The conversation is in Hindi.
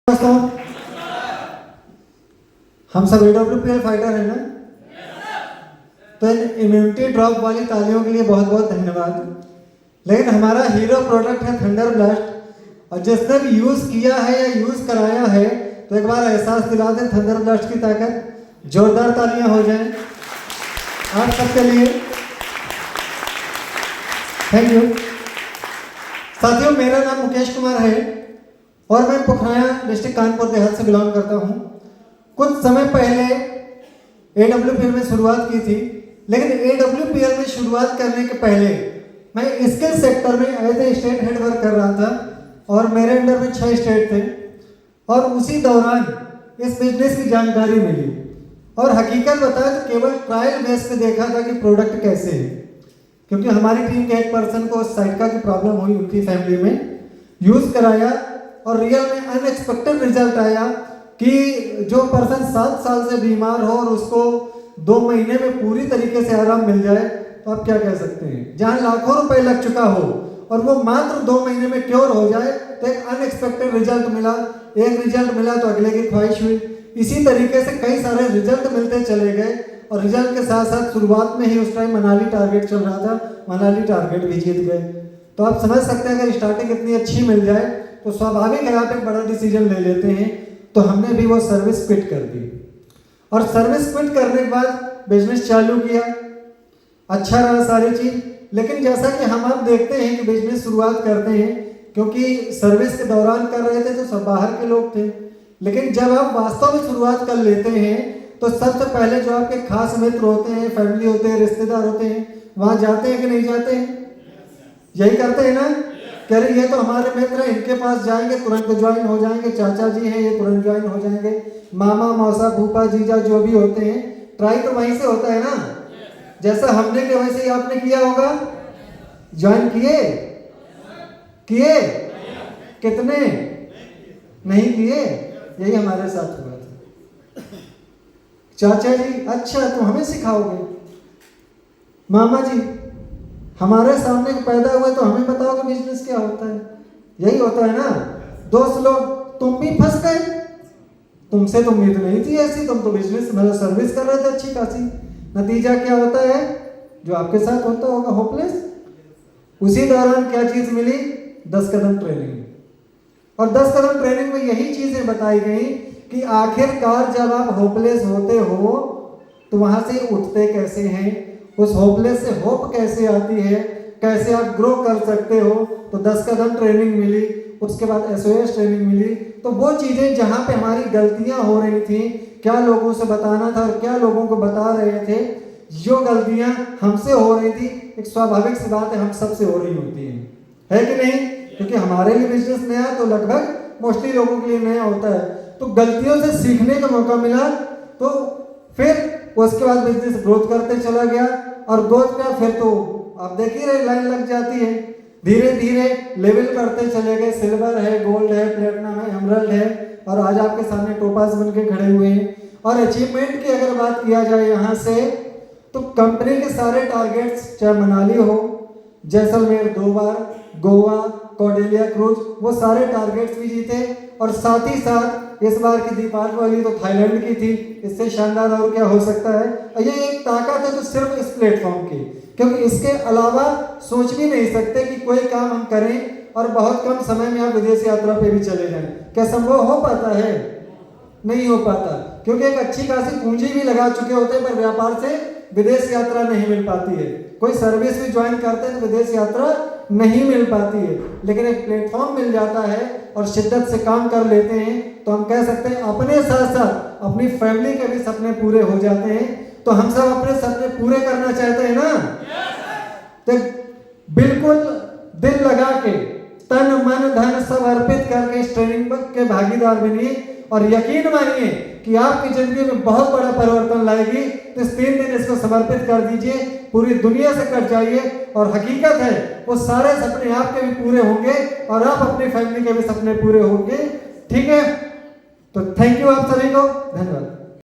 दोस्तों, हम सब AWPL फाइटर हैं ना। तो इन इम्यूनिटी ड्रॉप वाली तालियों के लिए बहुत बहुत धन्यवाद। लेकिन हमारा हीरो प्रोडक्ट है थंडर ब्लास्ट, और जिसने भी यूज़ किया है या यूज़ कराया है तो एक बार एहसास दिला दें थंडर ब्लास्ट की ताकत। जोरदार तालियां हो जाएं आप सबके लिए। थैंक यू साथियों। मेरा नाम मुकेश कुमार है और मैं पोखराया डिस्ट्रिक्ट कानपुर देहात से बिलोंग करता हूँ। कुछ समय पहले AWPL में शुरुआत की थी, लेकिन AWPL में शुरुआत करने के पहले मैं स्किल सेक्टर में as a state head work कर रहा था और मेरे अंडर में 6 स्टेट थे। और उसी दौरान इस बिजनेस की जानकारी मिली और हकीकत बताया तो केवल ट्रायल बेस पे देखा था कि प्रोडक्ट कैसे है, क्योंकि हमारी टीम के एक पर्सन को साइटिका की प्रॉब्लम हुई उनकी फैमिली में। यूज़ कराया और रियल में अनएक्सपेक्टेड रिजल्ट आया कि जो पर्सन 7 साल से बीमार हो और उसको 2 महीने में पूरी तरीके से आराम मिल जाए, तो आप क्या कह सकते हैं। जहां लाखों रुपए लग चुका हो और वो मात्र 2 महीने में क्योर हो जाए, तो एक अनएक्सपेक्टेड रिजल्ट मिला। एक रिजल्ट मिला तो अगले की ख्वाहिश हुई। इसी तरीके से कई सारे रिजल्ट मिलते चले गए और रिजल्ट के साथ साथ शुरुआत में ही उस टाइम मनाली टारगेट चल रहा था, मनाली टारगेट भी जीत गए। तो आप समझ सकते हैं अगर स्टार्टिंग इतनी अच्छी मिल जाए तो स्वाभाविक है आप एक बड़ा डिसीजन ले लेते हैं। तो हमने भी वो सर्विस क्विट कर दी और सर्विस क्विट करने के बाद बिजनेस चालू किया। अच्छा रहा सारी चीज, लेकिन जैसा कि हम अब देखते हैं कि बिजनेस शुरुआत करते हैं, क्योंकि सर्विस के दौरान कर रहे थे तो सब बाहर के लोग थे, लेकिन जब आप वास्तव में शुरुआत कर लेते हैं तो सबसे पहले जो आपके खास मित्र होते हैं, फैमिली होते हैं, रिश्तेदार होते हैं, वहां जाते हैं कि नहीं जाते हैं? यही करते हैं ना। कह रहे ये तो हमारे मित्र हैं, इनके पास जाएंगे तुरंत ज्वाइन हो जाएंगे, चाचा जी हैं ये तुरंत ज्वाइन हो जाएंगे, मामा मौसा फूफा जीजा जो भी होते हैं, ट्राई तो वहीं से होता है ना। जैसा हमने किया वैसे ही आपने किया होगा। ज्वाइन किए कितने नहीं किए? यही हमारे साथ हुआ था। चाचा जी अच्छा तो हमें सिखाओगे, मामा जी हमारे सामने पैदा हुए तो हमें बताओ कि बिजनेस क्या होता है। यही होता है ना। दोस्त लोग तुम भी फंस गए, तुमसे तो उम्मीद नहीं थी ऐसी, तुम तो बिजनेस मतलब सर्विस कर रहे थे अच्छी खासी। नतीजा क्या होता है जो आपके साथ होता होगा, होपलेस। उसी दौरान क्या चीज मिली? 10 कदम ट्रेनिंग। और 10 कदम ट्रेनिंग में यही चीजें बताई गई कि आखिरकार जब आप होपलेस होते हो तो वहां से उठते कैसे हैं, उस होपलेस से होप कैसे आती है, कैसे आप ग्रो कर सकते हो। तो 10 कदम ट्रेनिंग मिली, उसके बाद SOS ट्रेनिंग मिली। तो वो चीजें जहां पे हमारी गलतियां हो रही थी, क्या लोगों से बताना था और क्या लोगों को बता रहे थे, जो गलतियां हमसे हो रही थी, एक स्वाभाविक सी बात है हम सबसे हो रही होती है कि नहीं? क्योंकि हमारे लिए बिजनेस नया तो लगभग मोस्टली लोगों के लिए नया होता है। तो गलतियों से सीखने का मौका मिला, तो फिर उसके बाद बिजनेस ग्रोथ करते चला गया और ग्रोथ का फिर तो आप देख ही रहे लाइन लग जाती है। धीरे धीरे लेवल करते चले गए, सिल्वर है, गोल्ड है, प्लेटिनम है, एमरल्ड है और आज आपके सामने टोपाज बन के खड़े हुए हैं। और अचीवमेंट की अगर बात किया जाए यहाँ से, तो कंपनी के सारे टारगेट्स, चाहे मनाली हो, जैसलमेर 2 बार, गोवा, कॉर्डेलिया क्रूज, वो सारे टारगेट्स भी जीते। और साथ ही साथ इस बार की दीपावली तो थाईलैंड की थी, इससे शानदार और क्या हो सकता है। और ये एक ताकत है तो सिर्फ इस प्लेटफॉर्म की, क्योंकि इसके अलावा सोच भी नहीं सकते कि कोई काम हम करें और बहुत कम समय में आप विदेश यात्रा पे भी चले जाएं। क्या संभव हो पाता है? नहीं हो पाता, क्योंकि एक अच्छी खासी पूंजी भी लगा चुके होते हैं पर व्यापार से विदेश यात्रा नहीं मिल पाती है। कोई सर्विस भी ज्वाइन करते हैं तो विदेश यात्रा नहीं मिल पाती है, लेकिन एक प्लेटफॉर्म मिल जाता है और शिद्दत से काम कर लेते हैं तो हम कह सकते हैं अपने साथ साथ अपनी फैमिली के भी सपने पूरे हो जाते हैं। तो हम सब अपने सपने पूरे करना चाहते हैं ना। तो बिल्कुल दिल लगा के, तन मन धन सब अर्पित करके इस ट्रेनिंग के भागीदार बनिए और यकीन मानिए कि आपकी जिंदगी में बहुत बड़ा परिवर्तन लाएगी। तो इस 3 दिन इसको समर्पित कर दीजिए, पूरी दुनिया से कट जाइए और हकीकत है वो सारे सपने आपके भी पूरे होंगे और आप अपनी फैमिली के भी सपने पूरे होंगे। ठीक है, तो थैंक यू आप सभी को, धन्यवाद।